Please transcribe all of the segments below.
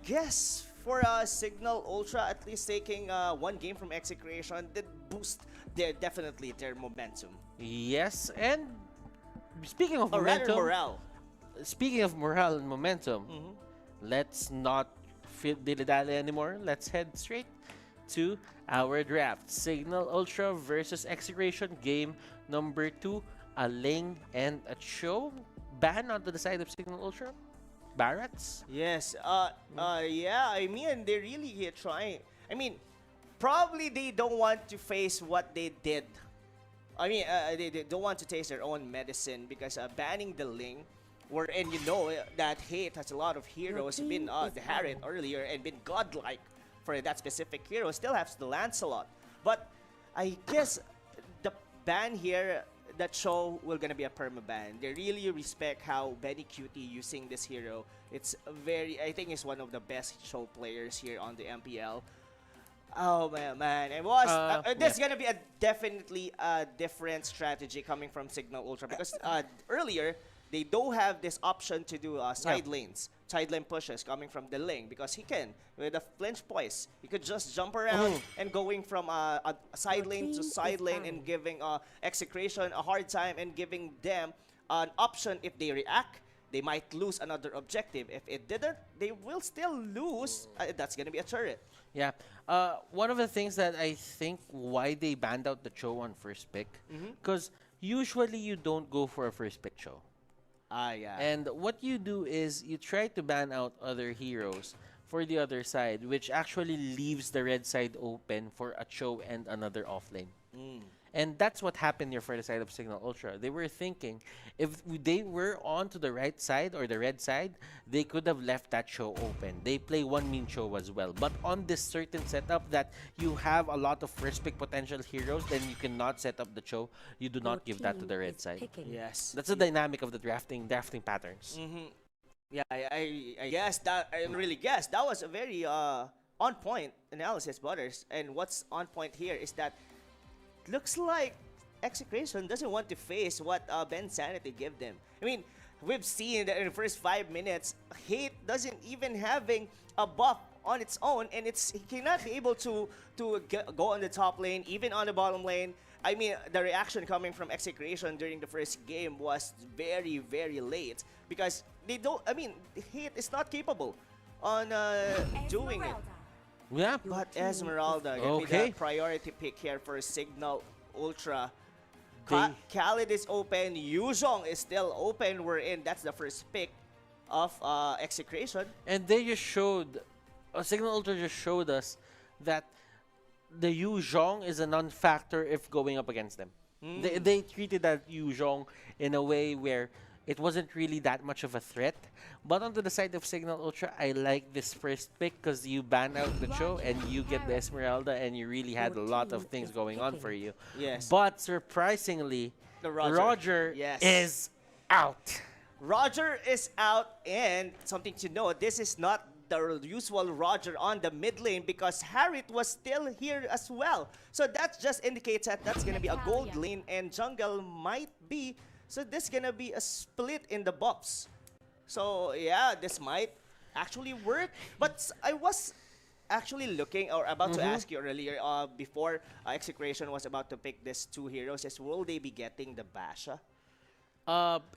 guess for Cignal Ultra, at least taking one game from Execration did boost definitely their momentum. Yes, and speaking of Or rather momentum, morale. speaking of morale and momentum, let's not dilly-dally anymore. Let's head straight to our draft. Cignal Ultra versus Execration, game number 2. A Ling and a Cho. Ban onto the side of Cignal Ultra. Barats? Yes. Yeah. I mean, they're really trying. I mean, probably they don't want to face what they did. I mean, they don't want to taste their own medicine because banning the Ling, wherein you know that Hate has a lot of heroes, been the Harriet earlier and been godlike for that specific hero, still has the Lancelot. But I guess the ban here, that show will gonna be a permaban. They really respect how Benny Cutie using this hero. It's I think it's one of the best show players here on the MPL. Oh man, it was. This is gonna be a definitely a different strategy coming from Cignal Ultra because earlier they don't have this option to do side lanes, side lane pushes coming from the Ling because he can with a flinch poise. He could just jump around and going from a side lane to side lane and giving Execration a hard time and giving them an option if they react. They might lose another objective. If it didn't, they will still lose. That's gonna be a turret. Yeah. One of the things that I think why they banned out the Cho on first pick, because usually you don't go for a first pick Cho. Yeah. And what you do is you try to ban out other heroes for the other side, which actually leaves the red side open for a Cho and another offlane. And that's what happened here for the side of Cignal Ultra. They were thinking if they were on to the right side or the red side, they could have left that Cho open. They play one mean Cho as well. But on this certain setup that you have a lot of first pick potential heroes, then you cannot set up the Cho. You do not give that to the red side. Yes. That's the dynamic of the drafting patterns. Yeah, I guess that I really guess that was a very on point analysis, Butters. And what's on point here is that looks like Execration doesn't want to face what Ben Sanity give them. I mean, we've seen that in the first 5 minutes, Hate doesn't even having a buff on its own, and he cannot be able to go on the top lane, even on the bottom lane. I mean, the reaction coming from Execration during the first game was very, very late because they don't. I mean, Hate is not capable on doing it. Yeah. But Esmeralda gonna be the priority pick here for Cignal Ultra. Khalid is open. Yuzhong is still open. We're in. That's the first pick of Execration. And they just showed, Cignal Ultra just showed us that the Yuzhong is a non-factor if going up against them. They treated that Yuzhong in a way where it wasn't really that much of a threat. But onto the side of Cignal Ultra, I like this first pick because you ban out the Cho and you get the Esmeralda and you really had a lot of things going on for you. Yes. But surprisingly, The Roger is out. Roger is out, and something to note, this is not the usual Roger on the mid lane because Harriet was still here as well. So that just indicates that that's going to be a gold lane and jungle might be. So this is going to be a split in the buffs. So yeah, this might actually work. But I was actually looking or about to ask you earlier before Execration was about to pick these two heroes is will they be getting the Basha?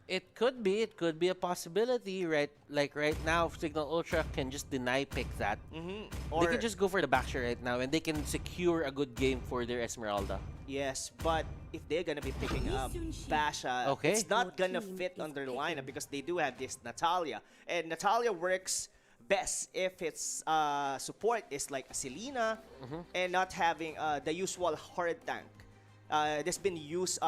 It could be a possibility, right? Like right now, Cignal Ultra can just deny pick that. They can just go for the backshot right now, and they can secure a good game for their Esmeralda. Yes, but if they're gonna be picking up Basha, it's not gonna fit on their lineup because they do have this Natalia, and Natalia works best if its support is like a Selena and not having the usual hard tank. That's been used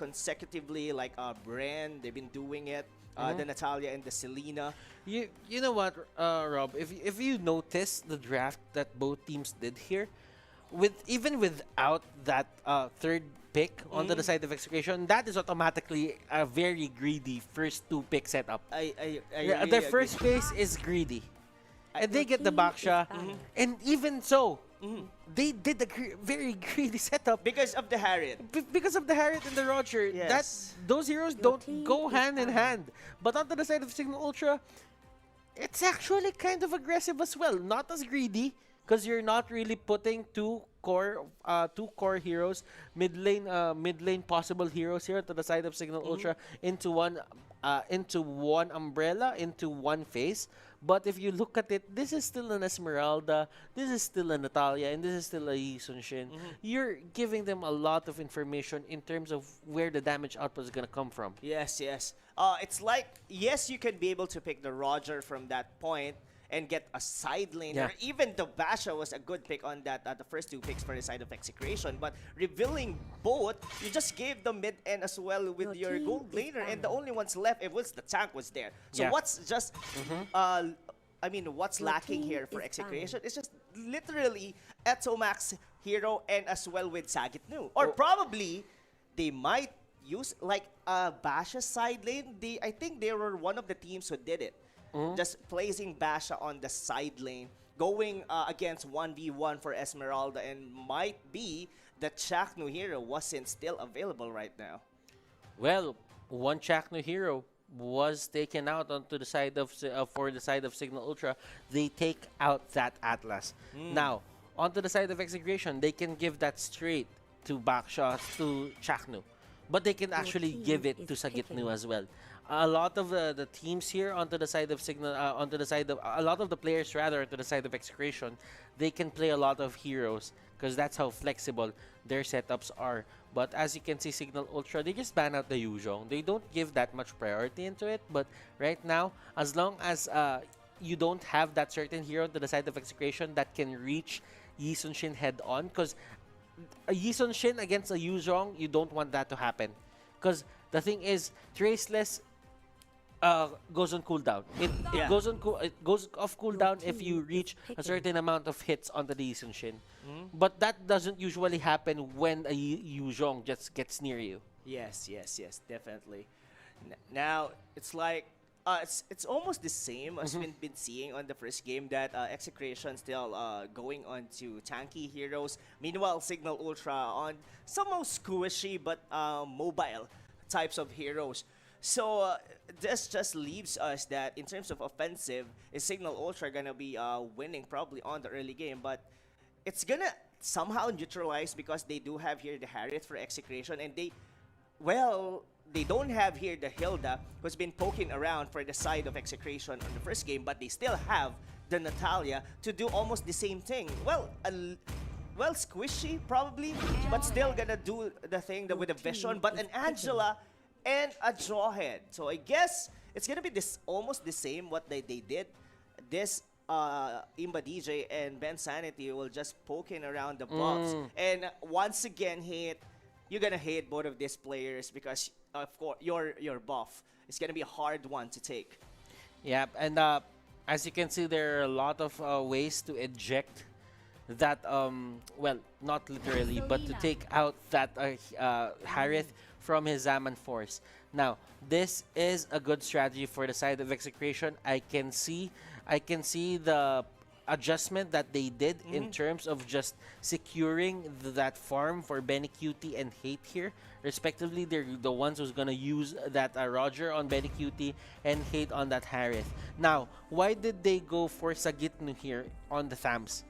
consecutively, like Brand. They've been doing it. The Natalia and the Selena. You know what, Rob? If you notice the draft that both teams did here, even without that third pick onto the side of Execration, that is automatically a very greedy first two pick setup. Their first base is greedy, and they get the Baksha, and even so. They did a very greedy setup because of the Harriet. Because of the Harriet and the Roger. Yes. Those heroes don't go hand in hand. But onto the side of Cignal Ultra, It's actually kind of aggressive as well. Not as greedy, because you're not really putting two core heroes, mid lane possible heroes here to the side of Signal Ultra into one umbrella, into one phase. But if you look at it, this is still an Esmeralda, this is still a Natalia, and this is still a Yi Sun-shin. You're giving them a lot of information in terms of where the damage output is gonna come from. Yes, yes. It's like, yes, you can be able to pick the Roger from that point and get a side lane. Yeah. Or even the Basha was a good pick on that, the first two picks for the side of Execration. But revealing both, you just gave the mid end as well with your gold laner. And the only ones left, it was the tank was there. So Yeah. what's just, I mean, what's lacking here for Execration? It's just literally Etomax hero and as well with Sagitnu. Or probably they might use like a Basha side lane. I think they were one of the teams who did it. Just placing Basha on the side lane, going against 1v1 for Esmeralda, and might be the Chaknu hero wasn't still available right now. Well, one Chakno hero was taken out onto the side of for the side of Signal Ultra. They take out that Atlas. Now, onto the side of Execration, they can give that straight to Baksha, to Chaknu. But they can actually give it to Sagitnu as well. A lot of the teams here onto the side of Signal, onto the side of a lot of the players rather to the side of Execration, they can play a lot of heroes because that's how flexible their setups are. But as you can see, Signal Ultra, they just ban out the Yuzhong. They don't give that much priority into it. But right now, as long as you don't have that certain hero to the side of Execration that can reach Yi Sun-shin head on, because a Yi Sun-shin against a Yuzhong, you don't want that to happen. Because the thing is, Traceless goes on cooldown. It goes off cooldown if you reach a certain amount of hits on the Yi Sun-shin. But that doesn't usually happen when a Yuzhong just gets near you. Yes, yes, yes, definitely. Now, it's like, it's almost the same as we've been seeing on the first game that Execration still going on to tanky heroes. Meanwhile, Signal Ultra on somehow squishy but mobile types of heroes. So this just leaves us that in terms of offensive, is Signal Ultra gonna be winning probably on the early game, but it's gonna somehow neutralize because they do have here the Harriet for Execration, and they don't have here the Hilda who's been poking around for the side of Execration on the first game, but they still have the Natalia to do almost the same thing. Well, squishy probably, but still gonna do the thing with the Vision, but an Angela and a Jawhead. So I guess it's gonna be almost the same what they did. This Imba DJ and Ben Sanity will just poking around the box, and once again you're gonna hate both of these players because of course your buff is gonna be a hard one to take. Yeah, and as you can see, there are a lot of ways to eject that, well, not literally, but to take out that Harith from his Zaman force. Now, this is a good strategy for the side of Execration. I can see the adjustment that they did in terms of just securing that farm for Benny Cutie and Hate here. Respectively, they're the ones who's gonna use that Roger on Benny Cutie and Hate on that Harith. Now, why did they go for Sagitnu here on the Thams?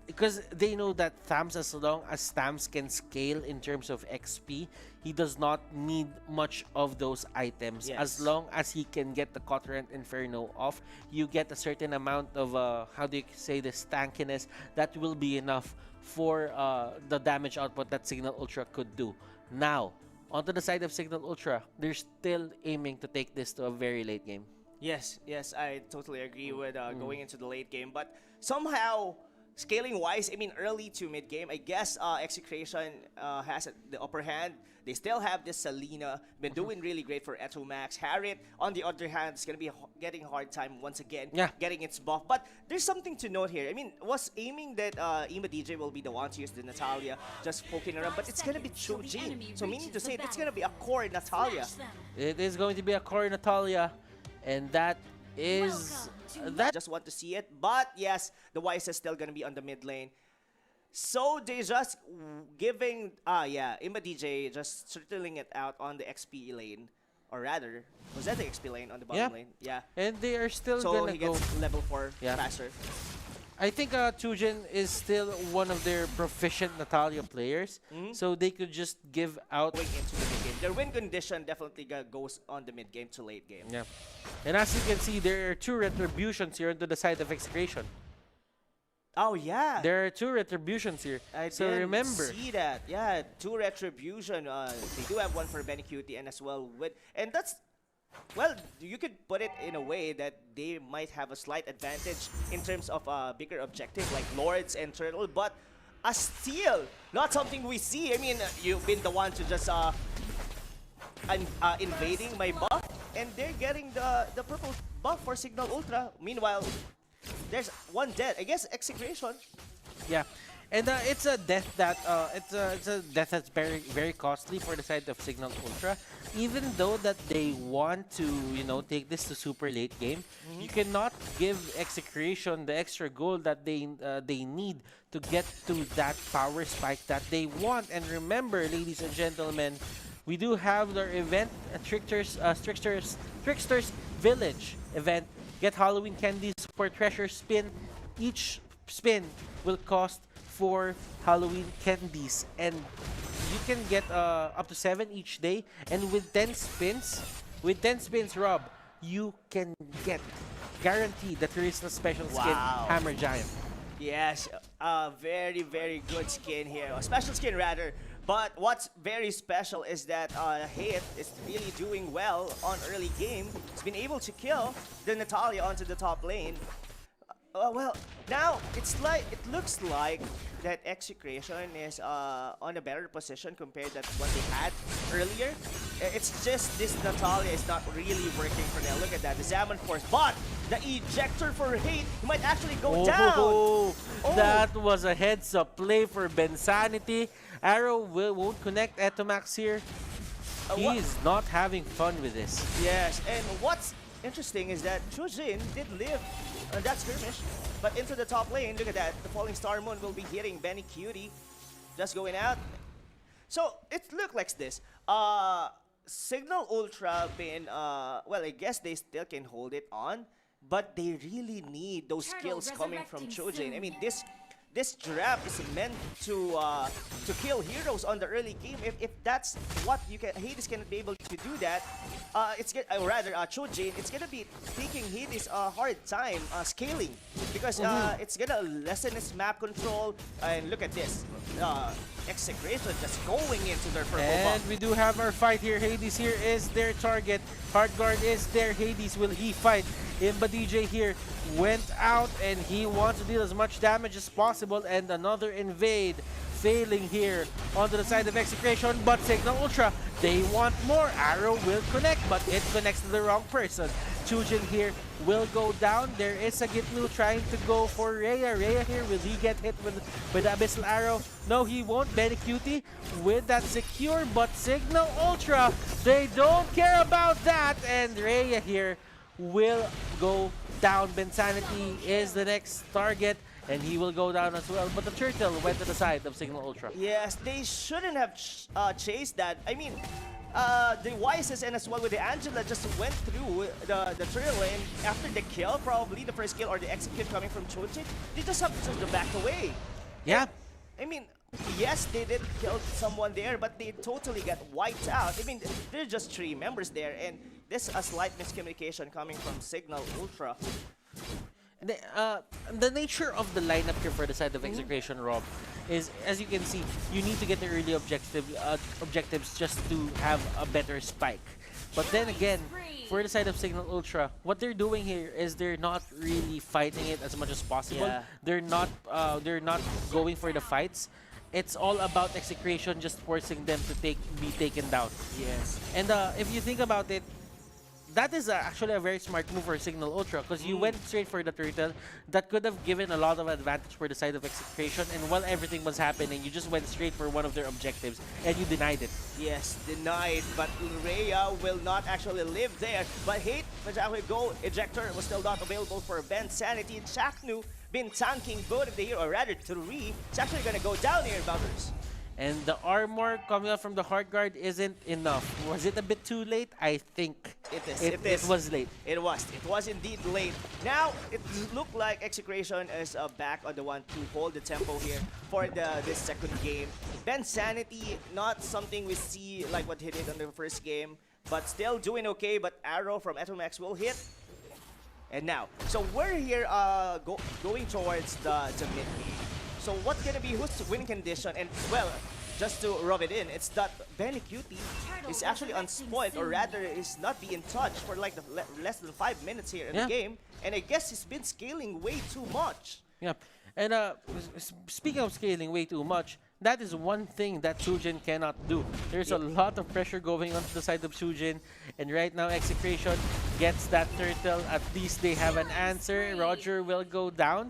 Because they know that Thams, as long as Thams can scale in terms of XP, he does not need much of those items. Yes. As long as he can get the Cotorant Inferno off, you get a certain amount of, how do you say this, tankiness that will be enough for the damage output that Signal Ultra could do. Now, onto the side of Signal Ultra, they're still aiming to take this to a very late game. Yes, yes, I totally agree with going into the late game, but somehow scaling wise, I mean early to mid game, I guess Execration has the upper hand. They still have this Selena, been doing really great for Etomax. Harriet, on the other hand, is going to be getting a hard time once again, getting its buff. But there's something to note here. I mean, was aiming that Ima DJ will be the one to use the Natalia, just poking around, but it's going to be Chojin. So meaning to say, it's going to be a core Natalia. It is going to be a core Natalia, and that is that. Just want to see it, but yes, the Wise is still gonna be on the mid lane. So they just giving Imba DJ just settling it out on the XP lane or rather, Rosetic XP lane on the Yeah. bottom lane. Yeah. And they are still So gonna he go. gets level 4 Yeah. faster. I think Chujin is still one of their proficient Natalia players, so they could just give out. Going into the mid game. Their win condition definitely goes on the mid game to late game. Yeah. And as you can see, there are 2 retributions here onto the side of Execration. Oh yeah. There are 2 retributions here. I So didn't remember. see that. Yeah, 2 retribution. They do have one for Benny Cutie and as well with, and that's, well, you could put it in a way that they might have a slight advantage in terms of a bigger objective like Lords and Turtle, but a steal, not something we see. I mean, you've been the one to just invading my buff, and they're getting the purple buff for Cignal Ultra. Meanwhile, there's one dead. I guess Execration. Yeah, and it's a death that it's a death that's very costly for the side of Cignal Ultra. Even though that they want to take this to super late game, you cannot give Execration the extra gold that they need to get to that power spike that they want. And remember, ladies and gentlemen, we do have their event, Trickster's Village event. Get Halloween candies for treasure spin. Each spin will cost 4 Halloween candies, and you can get up to 7 each day. And with 10 spins, Rob, you can get guaranteed that there is a special skin, Wow. Hammer Giant. Yes, very, very good skin here. A special skin, rather. But what's very special is that Hayat is really doing well on early game. He's been able to kill the Natalia onto the top lane. Well, now it looks like that Execration is on a better position compared to what they had earlier. It's just this Natalia is not really working for them. Look at that, the Zaman Force, but the ejector for Hate might actually go down. Oh, that was a heads-up play for Bensanity. Arrow won't connect Etomax here. He's not having fun with this. Yes, and what's interesting is that Chujin did live on that skirmish, but into the top lane, look at that. The Falling Star Moon will be hitting Benny Cutie. Just going out. So, it looked like this. Cignal Ultra been, well, I guess they still can hold it on, but they really need those skills coming from Chujin. I mean, this draft is meant to kill heroes on the early game. If that's what you can, Hades cannot be able to do that. Chujin, it's gonna be taking Hades a hard time scaling because it's gonna lessen its map control. And look at this, Execration just going into their purple buff. And we do have our fight here. Hades here is their target. Heartguard is there. Hades, will he fight? Imba DJ here went out and he wants to deal as much damage as possible, and another invade failing here onto the side of Execration, but Cignal Ultra, they want more. Arrow will connect, but it connects to the wrong person. Chujin here will go down. There is a Gitlu trying to go for Rhea. Rhea here, will he get hit with the Abyssal Arrow? No, he won't. Benny Cutie with that secure, but Cignal Ultra, they don't care about that, and Rhea here will go down. Bensanity is the next target, and he will go down as well. But the turtle went to the side of Cignal Ultra. Yes, they shouldn't have chased that. I mean, the Wisest and as well with the Angela just went through the turtle, and after the kill, probably the first kill or the execute coming from Chujin, they just have to just back away. Yeah. I mean, yes, they did kill someone there, but they totally got wiped out. I mean, there's just 3 members there, and there's a slight miscommunication coming from Cignal Ultra. The nature of the lineup here for the side of Execration, Rob, is, as you can see, you need to get the early objectives just to have a better spike. But then again, for the side of Cignal Ultra, what they're doing here is they're not really fighting it as much as possible. Yeah. They're not going for the fights. It's all about Execration just forcing them to be taken down. Yes. And if you think about it, that is actually a very smart move for Cignal Ultra, because you went straight for the turtle. That could have given a lot of advantage for the side of Execration, and while everything was happening, you just went straight for one of their objectives, and you denied it. Yes, denied, but Rhea will not actually live there. But Hate, which actually go, Ejector was still not available for Bensanity. Chaknu been tanking both of the hero, or rather 3. It's actually gonna go down here, Buggers. And the armor coming out from the Heart Guard isn't enough. Was it a bit too late? I think It is. it was late. It was. It was indeed late. Now, it looked like Execration is back on the one to hold the tempo here for this second game. Ben Sanity, not something we see like what he did on the first game, but still doing okay. But Arrow from Etomax will hit. And now, so we're here going towards the mid game. So what's gonna be who's winning condition? And well, just to rub it in, it's that Benny Cutie is actually unspoiled, or rather is not being touched for like less than 5 minutes here in the game. And I guess he's been scaling way too much. Yeah. And speaking of scaling way too much, that is one thing that Sujin cannot do. There's a lot of pressure going onto the side of Sujin, and right now Execration gets that turtle. At least they have an answer. Roger will go down,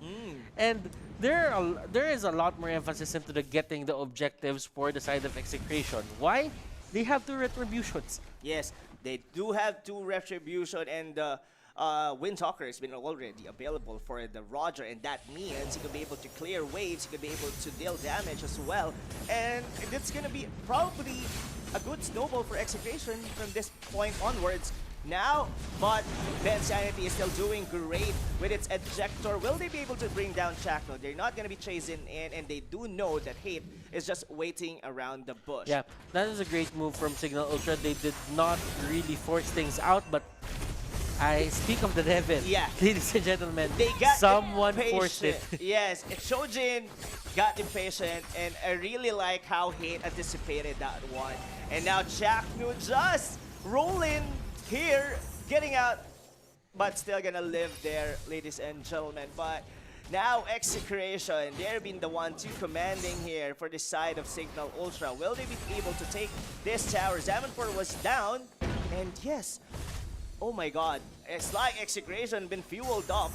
and there is a lot more emphasis into the getting the objectives for the side of Execration. Why? They have 2 retributions. Yes, they do have 2 retribution, and Windtalker has been already available for the Roger, and that means he could be able to clear waves, he could be able to deal damage as well, and it's gonna be probably a good snowball for Execration from this point onwards. Now, but Ben Sanity is still doing great with its ejector. Will they be able to bring down Cignal? They're not going to be chasing in, and they do know that Hate is just waiting around the bush. Yeah, that is a great move from Cignal Ultra. They did not really force things out, but I speak of the devil. Yeah. Ladies and gentlemen, They got someone impatient. forced it. Yes, Shojin got impatient, and I really like how Hate anticipated that one. And now Cignal just rolling here, getting out, but still gonna live there, ladies and gentlemen. But now Execration, they're been the one to commanding here for the side of Cignal Ultra. Will they be able to take this tower? Zamanfor was down, and yes, oh my god, it's like Execration been fueled up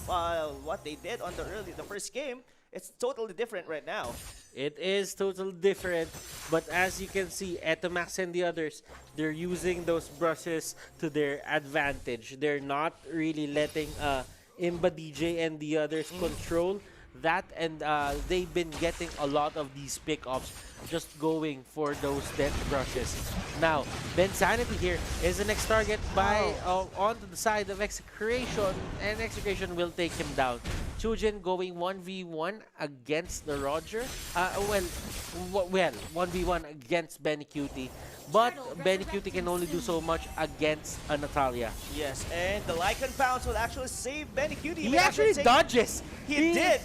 what they did on the first game. It's totally different right now. It is totally different, but as you can see, Etomax and the others, they're using those brushes to their advantage. They're not really letting Imba DJ and the others control that, and they've been getting a lot of these pickups just going for those death brushes. Now, Ben Sanity here is the next target by onto the side of Execration, and Execration will take him down. Chujin going 1v1 against the Roger. Well, 1v1 against Benny Cutie. But Benny Cutie can only do so much against Natalia. Yes, and the Lycan Pounce will actually save Benny Cutie. He actually dodges. He did.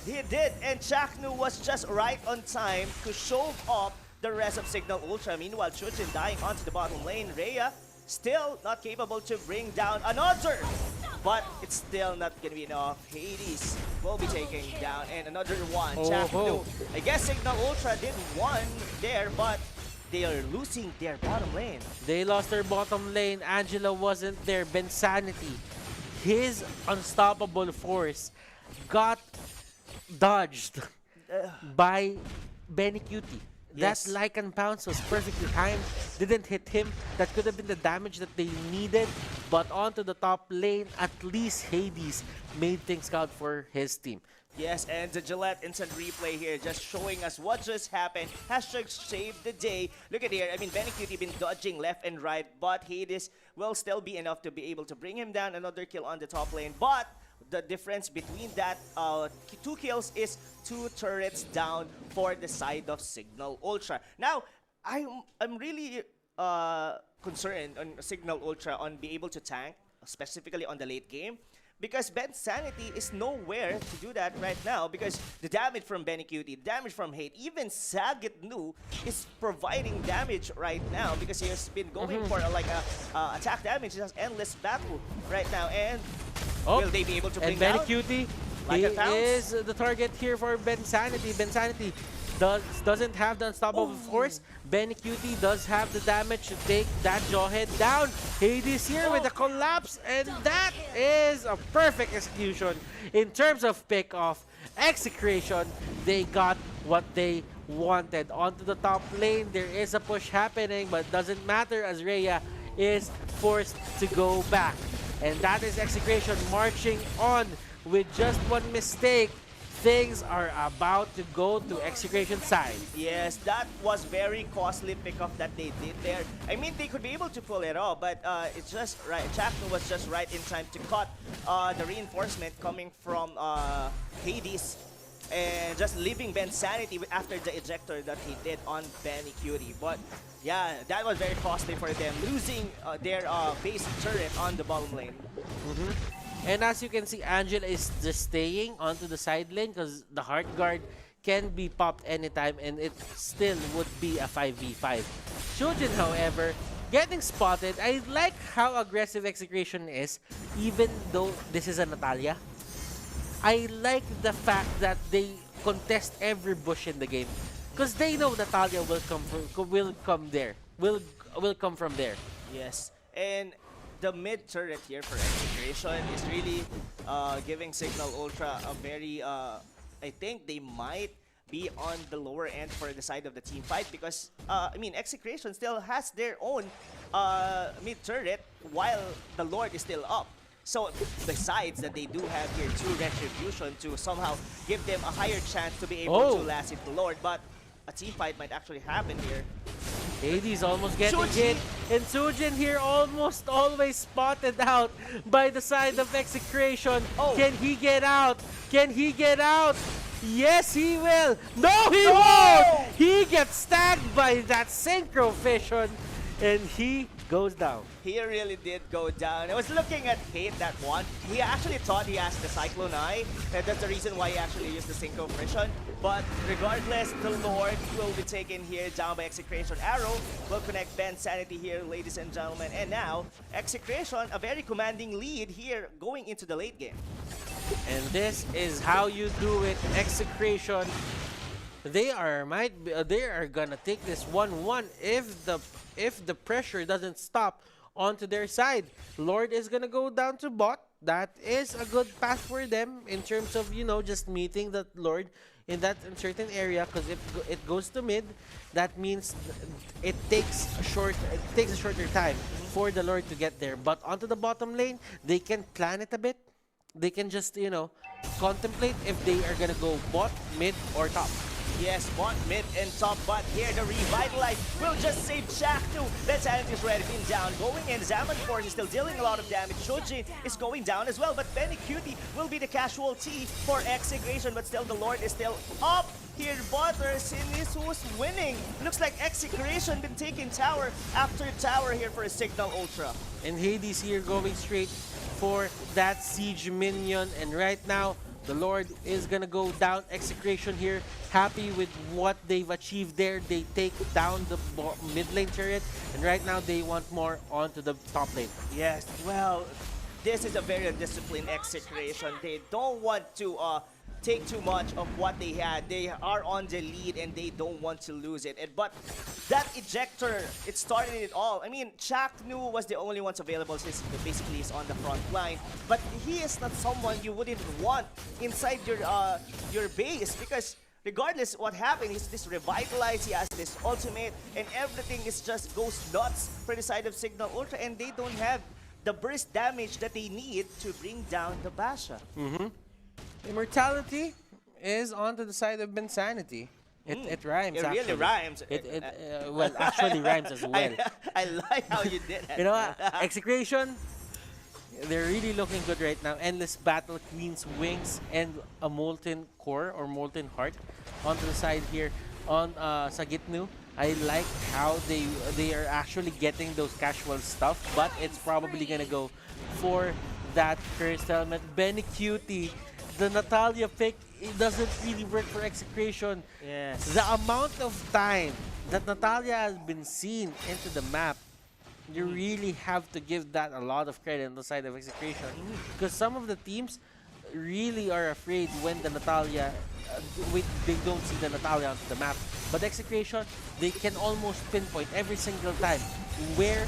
And Cignal was just right on time to shove off the rest of Cignal Ultra. Meanwhile, Chujin dying onto the bottom lane. Rhea still not capable to bring down another. But it's still not going to be enough. Hades will be taking down. And another one. Cignal. I guess Cignal Ultra did one there, but they are losing their bottom lane. They lost their bottom lane. Angela wasn't there. Ben Sanity, his unstoppable force, got dodged by Benny Cutie. Yes. That Lycan Pounce was perfectly timed. Didn't hit him. That could have been the damage that they needed. But onto the top lane, at least Hades made things count for his team. Yes, and the Gillette instant replay here just showing us what just happened. Hashtag save the day. Look at here. I mean, Benny Cutie been dodging left and right, but Hades will still be enough to be able to bring him down. Another kill on the top lane. But the difference between that 2 kills is 2 turrets down for the side of Cignal Ultra. Now, I'm really concerned on Cignal Ultra on being able to tank, specifically on the late game. Because Ben Sanity is nowhere to do that right now, because the damage from Benny Cutie, damage from Hate, even Saget Nu is providing damage right now because he has been going for like a attack damage. He has endless battle right now, and will they be able to bring Benny down? Cutie, Like he a pounce? is the target here for Ben Sanity. Ben Sanity doesn't have the unstoppable force. Benny Cutie does have the damage to take that Jawhead down. Hades here with a collapse, and that is a perfect execution. In terms of pick-off, Execration, they got what they wanted. Onto the top lane, there is a push happening, but doesn't matter as Rhea is forced to go back. And that is Execration marching on with just one mistake. things are about to go to Execration side. Yes, that was very costly pickup that they did there. I mean, they could be able to pull it off, but it's just right. Chakno was just right in time to cut the reinforcement coming from Hades and just leaving Ben's sanity after the ejector that he did on Benny Cutie. But yeah, that was very costly for them, losing their base turret on the bottom lane. And as you can see, Angela is just staying onto the side lane because the Heart Guard can be popped anytime and it still would be a 5v5. Shojin, however, getting spotted. I like how aggressive Execration is, even though this is a Natalia. I like the fact that they contest every bush in the game because they know Natalia will come from there. Yes, and the mid turret here for Execration is really giving Cignal Ultra a very, I think they might be on the lower end for the side of the team fight because, I mean, Execration still has their own mid turret while the Lord is still up. So besides that, they do have here 2 Retribution to somehow give them a higher chance to be able to last hit the Lord, but a team fight might actually happen here. Hades almost getting hit, and Sujin here almost always spotted out by the side of Execration. Can he get out? Can he get out? Yes, he will. No, he won't. He gets tagged by that Synchro Vision, and he goes down. He really did go down. I was looking at Hate that one. He actually thought he has the Cyclone Eye, and that's the reason why he actually used the Synchro Vision. But regardless, the Lord will be taken here down by Execration. Arrow will connect Ben's sanity here, ladies and gentlemen. And now, Execration, a very commanding lead here going into the late game. And this is how you do it, Execration. They are gonna take this 1-1 if the pressure doesn't stop onto their side. Lord is gonna go down to bot. That is a good path for them in terms of, you know, just meeting the Lord in that certain area, because if it goes to mid, that means it takes a shorter time for the Lord to get there. But onto the bottom lane, they can plan it a bit. They can just, you know, contemplate if they are gonna go bot, mid, or top. Yes, bot, mid, and top, but here the Revitalize will just save Shaq too. That sanity is ready, been down, going in. Zaman Force is still dealing a lot of damage. Shoji is going down as well, but Benny Cutie will be the casualty for Execration, but still the Lord is still up. Here, Butter, Sinis who's winning. Looks like Execration been taking tower after tower here for a Cignal Ultra. And Hades here going straight for that siege minion, and right now the Lord is gonna go down. Execration here, happy with what they've achieved there. They take down the mid lane turret, and right now they want more onto the top lane. Yes, well, this is a very undisciplined Execration. They don't want to take too much of what they had. They are on the lead and they don't want to lose it. But that ejector, it started it all. I mean, Chaknu was the only ones available since he basically is on the front line. But he is not someone you wouldn't want inside your base, because regardless what happened, he's this Revitalize, he has this ultimate, and everything is just goes nuts for the side of Cignal Ultra, and they don't have the burst damage that they need to bring down the Basha. Immortality is onto the side of Bensanity. It rhymes. It really rhymes. Well, actually rhymes as well. I like how you did it. You know, Execration, they're really looking good right now. Endless Battle, Queen's Wings, and a Molten Core or Molten Heart onto the side here on Sagitnu. I like how they are actually getting those casual stuff, but it's probably gonna go for that cursed helmet. Benny Cutie, the Natalia pick, it doesn't really work for Execration. Yes. The amount of time that Natalia has been seen into the map, you really have to give that a lot of credit on the side of Execration, because some of the teams really are afraid when the Natalia, they don't see the Natalia onto the map. But Execration, they can almost pinpoint every single time where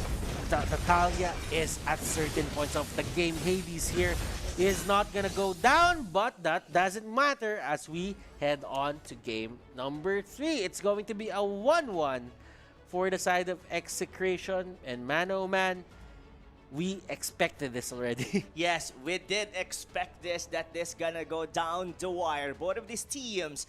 the Natalia is at certain points of the game. Hades here is not gonna go down, but that doesn't matter as we head on to game number 3. It's going to be a 1-1 for the side of Execration, and man oh man, we expected this already. Yes, we did expect this, that this gonna go down the wire. Both of these teams